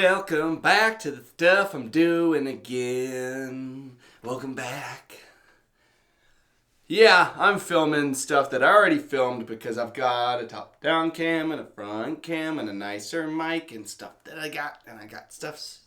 Welcome back to the stuff I'm doing again. Welcome back. Yeah, I'm filming stuff that I already filmed because I've got a top-down cam and a front cam and a nicer mic and stuff that I got. And I got stuff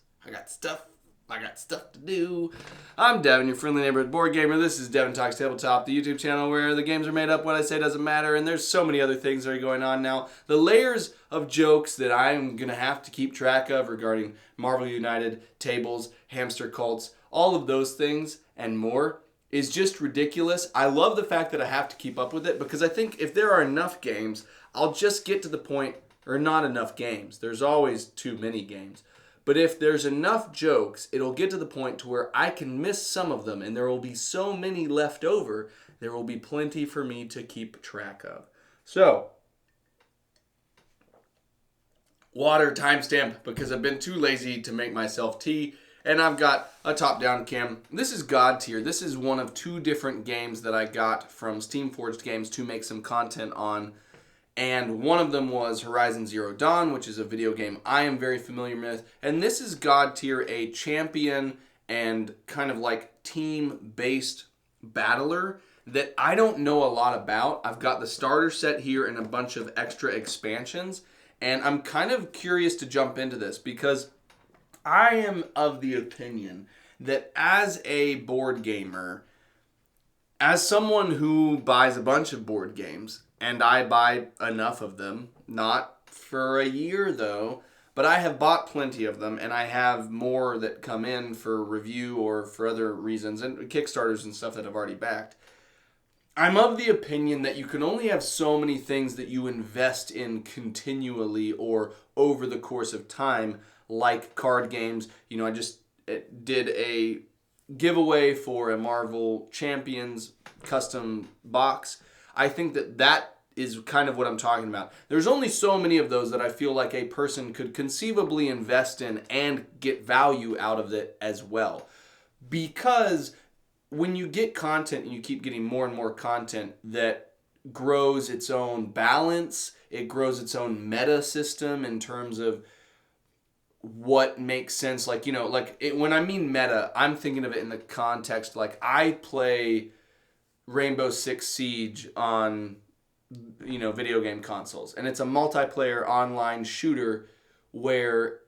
to do. I'm Devin, your friendly neighborhood board gamer. This is Devin Talks Tabletop, the YouTube channel where the games are made up, what I say doesn't matter, and there's so many other things that are going on now. The layers of jokes that I'm going to have to keep track of regarding Marvel United, tables, hamster cults, all of those things and more is just ridiculous. I love the fact that I have to keep up with it because I think if there are enough games, I'll just get to the point, or not enough games. There's always too many games. But if there's enough jokes, it'll get to the point to where I can miss some of them and there will be so many left over, there will be plenty for me to keep track of. So, water timestamp because I've been too lazy to make myself tea. And I've got a top-down cam. This is Godtear. This is one of two different games that I got from Steamforged Games to make some content on. And one of them was Horizon Zero Dawn, which is a video game I am very familiar with. And this is Godtear, a champion and kind of like team-based battler that I don't know a lot about. I've got the starter set here and a bunch of extra expansions. And I'm kind of curious to jump into this because I am of the opinion that as a board gamer, as someone who buys a bunch of board games, and I buy enough of them, not for a year though, but I have bought plenty of them, and I have more that come in for review or for other reasons, and Kickstarters and stuff that I've already backed. I'm of the opinion that you can only have so many things that you invest in continually or over the course of time, like card games. You know, I just did a giveaway for a Marvel Champions custom box. I think that is kind of what I'm talking about. There's only so many of those that I feel like a person could conceivably invest in and get value out of it as well. Because when you get content and you keep getting more and more content that grows its own balance, it grows its own meta system in terms of what makes sense. Like, you know, when I mean meta, I'm thinking of it in the context, like I play Rainbow Six Siege on, you know, video game consoles. And it's a multiplayer online shooter where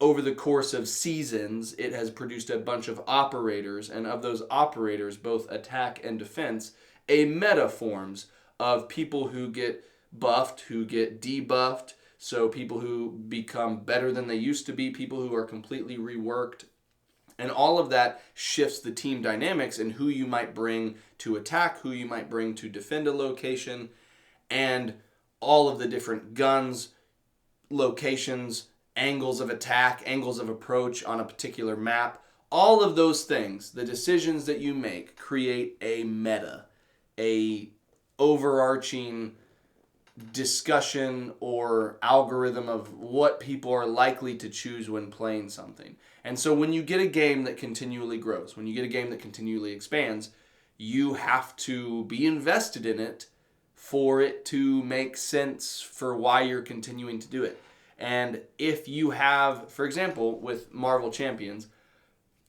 over the course of seasons, it has produced a bunch of operators. And of those operators, both attack and defense, a meta forms of people who get buffed, who get debuffed. So people who become better than they used to be, people who are completely reworked. And all of that shifts the team dynamics and who you might bring to attack, who you might bring to defend a location, and all of the different guns, locations, angles of attack, angles of approach on a particular map. All of those things, the decisions that you make, create a meta, a overarching discussion or algorithm of what people are likely to choose when playing something. And so when you get a game that continually grows, when you get a game that continually expands, you have to be invested in it for it to make sense for why you're continuing to do it. And if you have, for example, with Marvel Champions,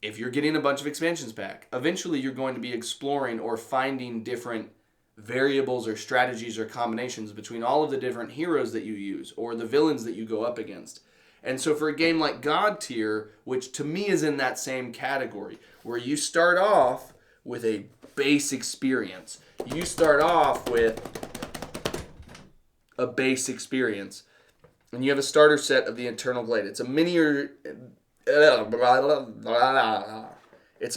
if you're getting a bunch of expansions back, eventually you're going to be exploring or finding different variables or strategies or combinations between all of the different heroes that you use or the villains that you go up against. And so for a game like Godtear, which to me is in that same category, where you start off with a base experience. You start off with a base experience, and you have a starter set of the Eternal Blade. It's a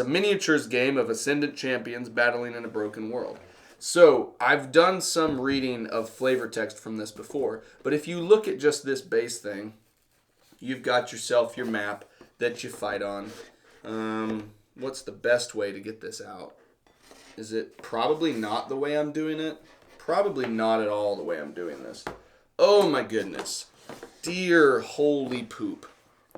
miniatures game of ascendant champions battling in a broken world. So, I've done some reading of flavor text from this before, but if you look at just this base thing, you've got yourself your map that you fight on. What's the best way to get this out? Is it probably not the way I'm doing it? Probably not at all the way I'm doing this. Oh my goodness. Dear holy poop.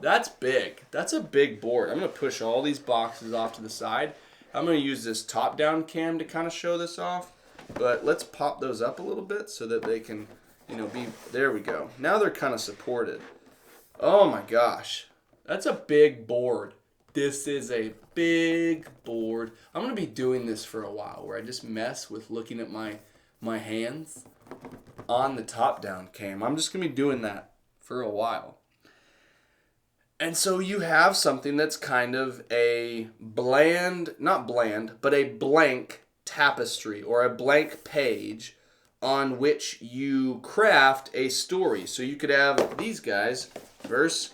That's big. That's a big board. I'm going to push all these boxes off to the side. I'm going to use this top-down cam to kind of show this off. But let's pop those up a little bit so that they can, you know, be... There we go. Now they're kind of supported. Oh my gosh. That's a big board. This is a big board. I'm going to be doing this for a while where I just mess with looking at my hands on the top-down cam. I'm just going to be doing that for a while. And so you have something that's kind of a not bland, but a blank tapestry or a blank page on which you craft a story. So you could have these guys versus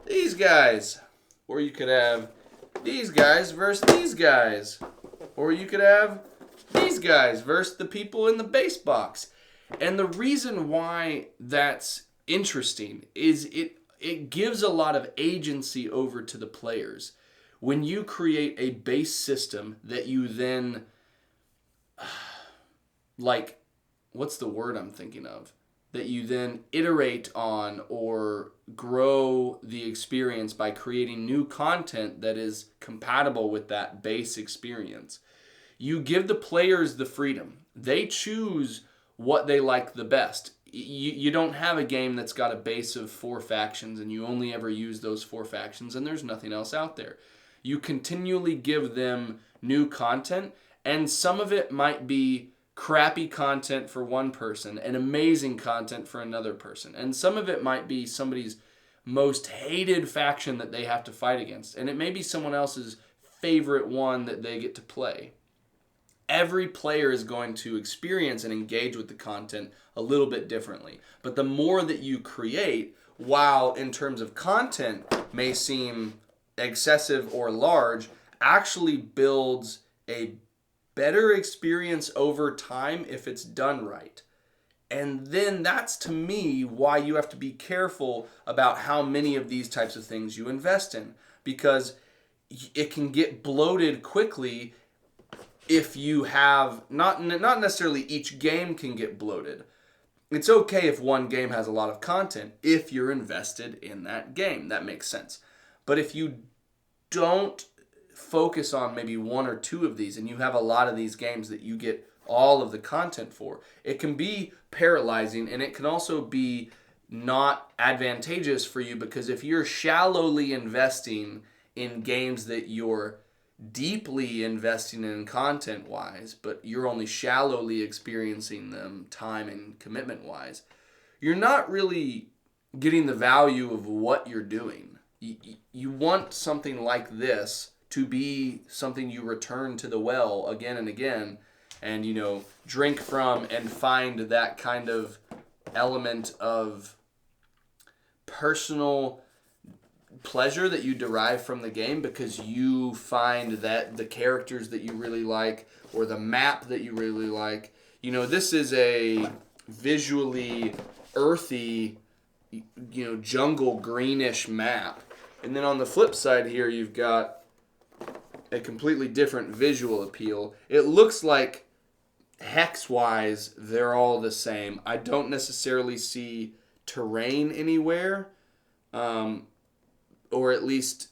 these guys. Or you could have these guys versus these guys. Or you could have these guys versus the people in the base box. And the reason why that's interesting is it gives a lot of agency over to the players. When you create a base system that you then, what's the word I'm thinking of? That you then iterate on or grow the experience by creating new content that is compatible with that base experience. You give the players the freedom. They choose what they like the best. You don't have a game that's got a base of 4 factions and you only ever use those 4 factions and there's nothing else out there. You continually give them new content, and some of it might be crappy content for one person and amazing content for another person. And some of it might be somebody's most hated faction that they have to fight against. And it may be someone else's favorite one that they get to play. Every player is going to experience and engage with the content a little bit differently. But the more that you create, while in terms of content may seem excessive or large, actually builds a better experience over time if it's done right. And then that's, to me, why you have to be careful about how many of these types of things you invest in. Because it can get bloated quickly if you have, not necessarily each game can get bloated. It's okay if one game has a lot of content if you're invested in that game. That makes sense. But if you don't focus on maybe 1 or 2 of these and you have a lot of these games that you get all of the content for, it can be paralyzing, and it can also be not advantageous for you, because if you're shallowly investing in games that you're deeply investing in content-wise, but you're only shallowly experiencing them time and commitment-wise, you're not really getting the value of what you're doing. You want something like this to be something you return to the well again and again and, drink from and find that kind of element of personal pleasure that you derive from the game because you find that the characters that you really like or the map that you really like. This is a visually earthy, jungle greenish map. And then on the flip side here, you've got a completely different visual appeal. It looks like hex-wise, they're all the same. I don't necessarily see terrain anywhere. Or at least,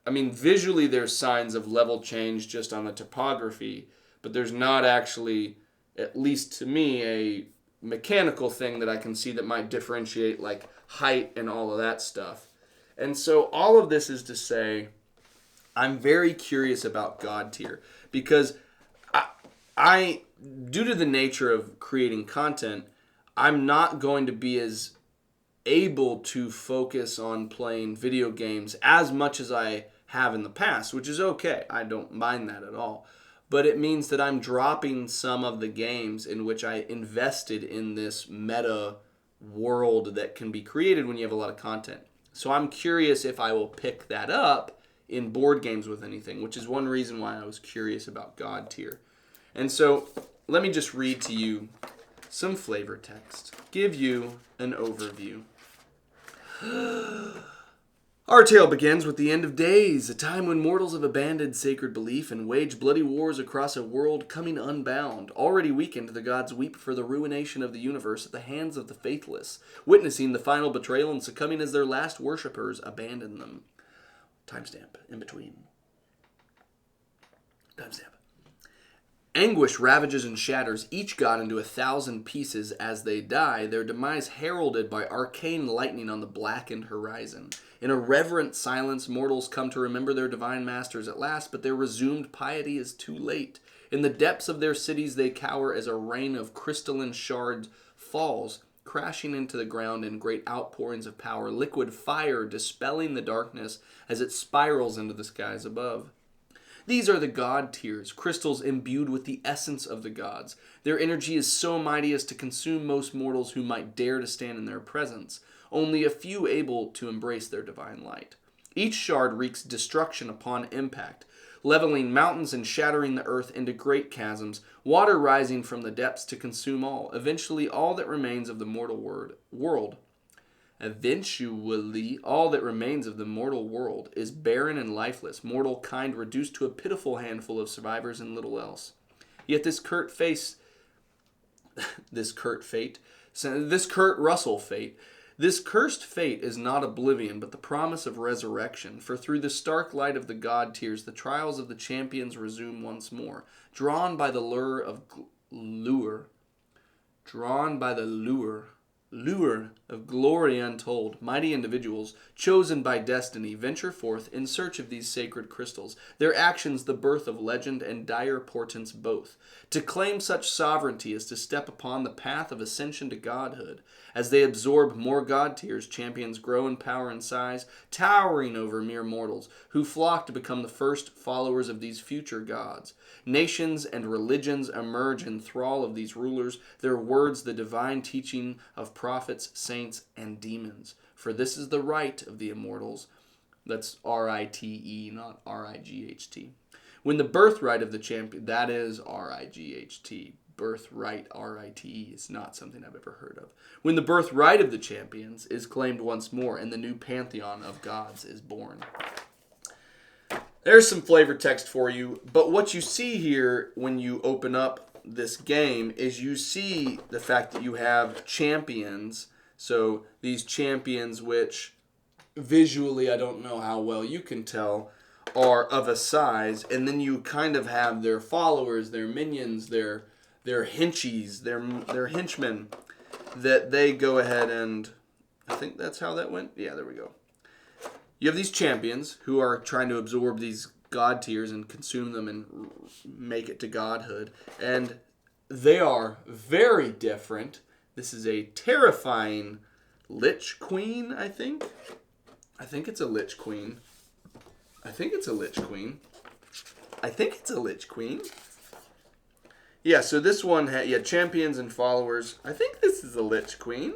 visually there's signs of level change just on the topography, but there's not actually, at least to me, a mechanical thing that I can see that might differentiate, like height and all of that stuff. And so all of this is to say, I'm very curious about Godtear, because I, due to the nature of creating content, I'm not going to be as able to focus on playing video games as much as I have in the past, which is okay. I don't mind that at all. But it means that I'm dropping some of the games in which I invested in this meta world that can be created when you have a lot of content. So I'm curious if I will pick that up in board games with anything, which is one reason why I was curious about Godtear. And so let me just read to you some flavor text, give you an overview. Our tale begins with the end of days, a time when mortals have abandoned sacred belief and wage bloody wars across a world coming unbound. Already weakened, the gods weep for the ruination of the universe at the hands of the faithless, witnessing the final betrayal and succumbing as their last worshippers abandon them. Timestamp in between. Timestamp. Anguish ravages and shatters each god into 1,000 pieces as they die, their demise heralded by arcane lightning on the blackened horizon. In a reverent silence, mortals come to remember their divine masters at last, but their resumed piety is too late. In the depths of their cities they cower as a rain of crystalline shards falls, crashing into the ground in great outpourings of power, liquid fire dispelling the darkness as it spirals into the skies above. These are the Godtears, crystals imbued with the essence of the gods. Their energy is so mighty as to consume most mortals who might dare to stand in their presence, only a few able to embrace their divine light. Each shard wreaks destruction upon impact, leveling mountains and shattering the earth into great chasms, water rising from the depths to consume all, eventually all that remains of the mortal world. Eventually, all that remains of the mortal world is barren and lifeless, mortal kind reduced to a pitiful handful of survivors and little else. Yet this Kurt Russell fate, this cursed fate is not oblivion, but the promise of resurrection. For through the stark light of the Godtears, the trials of the champions resume once more, drawn by the lure of glory untold. Mighty individuals, chosen by destiny, venture forth in search of these sacred crystals, their actions the birth of legend and dire portents both. To claim such sovereignty is to step upon the path of ascension to godhood. As they absorb more Godtears, champions grow in power and size, towering over mere mortals, who flock to become the first followers of these future gods. Nations and religions emerge in thrall of these rulers, their words the divine teaching of prophets, saints, and demons. For this is the right of the immortals. That's R-I-T-E, not R-I-G-H-T. When the birthright of the champion, that is R-I-G-H-T. Birthright, R-I-T-E, is not something I've ever heard of. When the birthright of the champions is claimed once more and the new pantheon of gods is born. There's some flavor text for you, but what you see here when you open up this game is you see the fact that you have champions. So these champions, which visually I don't know how well you can tell, are of a size, and then you kind of have their followers, their minions, their henchies, their henchmen, that they go ahead and, I think that's how that went. Yeah, there we go. You have these champions who are trying to absorb these Godtears and consume them and make it to godhood. And they are very different. This is a terrifying Lich Queen, I think. I think it's a Lich Queen. Yeah, so this one had champions and followers. I think this is a Lich Queen.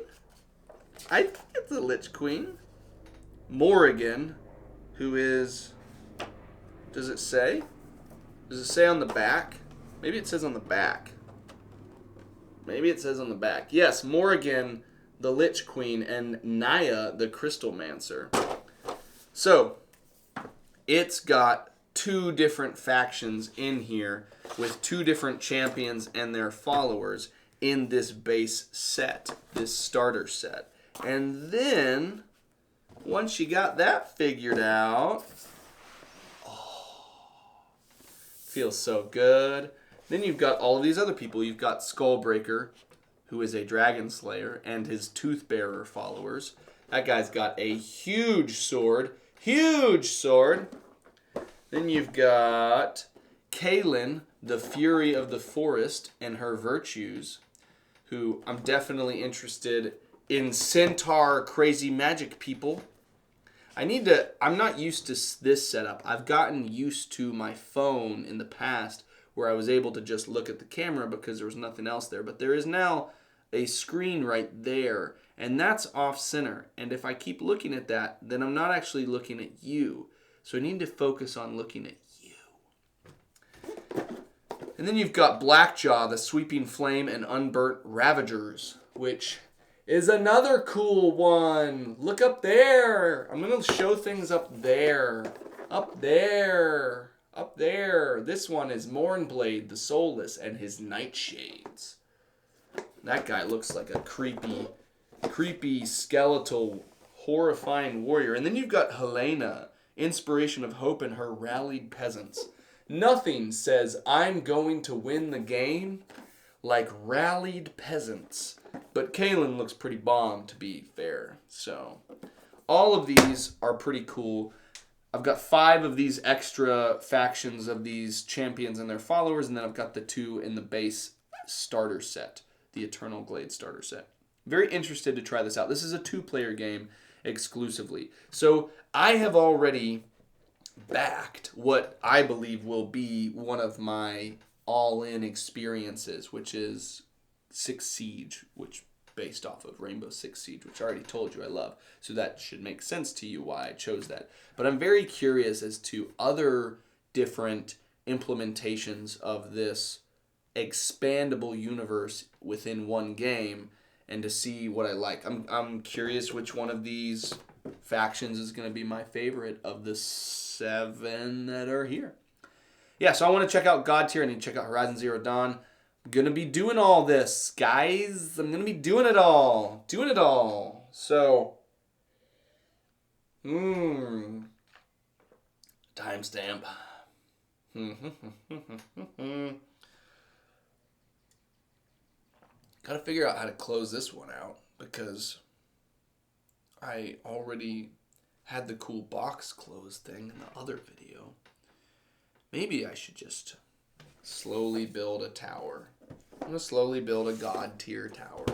I think it's a Lich Queen. Morrigan, who is... Does it say? Does it say on the back? Maybe it says on the back. Yes, Morrigan, the Lich Queen, and Naya, the Crystalmancer. So, it's got two different factions in here with two different champions and their followers in this base set, this starter set. And then, once you got that figured out, feels so good. Then you've got all of these other people. You've got Skullbreaker, who is a dragon slayer, and his Toothbearer followers. That guy's got a huge sword. Then you've got Kaylin, the Fury of the Forest, and her virtues, who I'm definitely interested in centaur crazy magic people. I'm not used to this setup. I've gotten used to my phone in the past where I was able to just look at the camera because there was nothing else there. But there is now a screen right there, and that's off center. And if I keep looking at that, then I'm not actually looking at you. So I need to focus on looking at you. And then you've got Blackjaw, the Sweeping Flame, and Unburnt Ravagers, which is another cool one. Look up there. I'm going to show things up there. Up there. This one is Mournblade, the Soulless, and his Nightshades. That guy looks like a creepy, skeletal, horrifying warrior. And then you've got Helena, Inspiration of Hope, and her Rallied Peasants. Nothing says I'm going to win the game like rallied peasants. But Kalen looks pretty bomb, to be fair. So, all of these are pretty cool. I've got 5 of these extra factions of these champions and their followers, and then I've got the 2 in the base starter set, the Eternal Glade starter set. Very interested to try this out. This is a 2-player game exclusively. So, I have already backed what I believe will be one of my all-in experiences, which is Six Siege, which based off of Rainbow Six Siege, which I already told you I love. So that should make sense to you why I chose that. But I'm very curious as to other different implementations of this expandable universe within one game and to see what I like. I'm curious which one of these factions is going to be my favorite of the 7 that are here. Yeah, so I want to check out Godtear. I need to check out Horizon Zero Dawn. I'm going to be doing all this, guys. I'm going to be doing it all. Doing it all. So, timestamp. Got to figure out how to close this one out because I already had the cool box close thing in the other video. Maybe I should just slowly build a tower. I'm going to slowly build a Godtear tower.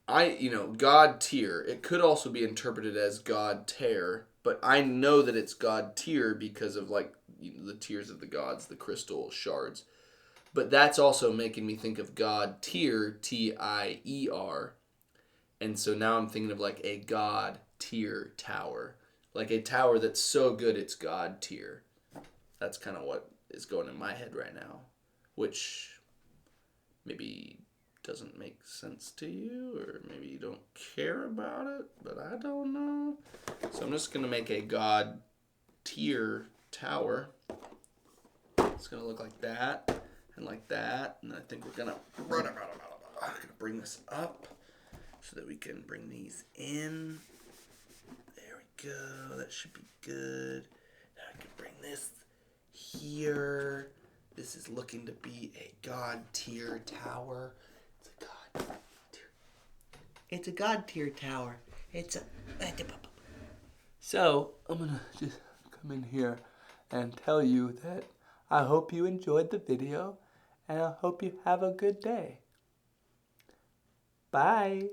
Godtear, it could also be interpreted as Godtear, but I know that it's Godtear because of the tears of the gods, the crystal shards. But that's also making me think of Godtear, Tier. And so now I'm thinking of like a God-tier tower. Like a tower that's so good it's God-tier. That's kind of what is going in my head right now. Which maybe doesn't make sense to you, or maybe you don't care about it, but I don't know. So I'm just going to make a God-tier tower. It's going to look like that, and like that, and I think we're going to bring this up so that we can bring these in. There we go. That should be good. Now I can bring this here. This is looking to be a God-tier tower. It's a God-tier tower. So, I'm going to just come in here and tell you that I hope you enjoyed the video, and I hope you have a good day. Bye.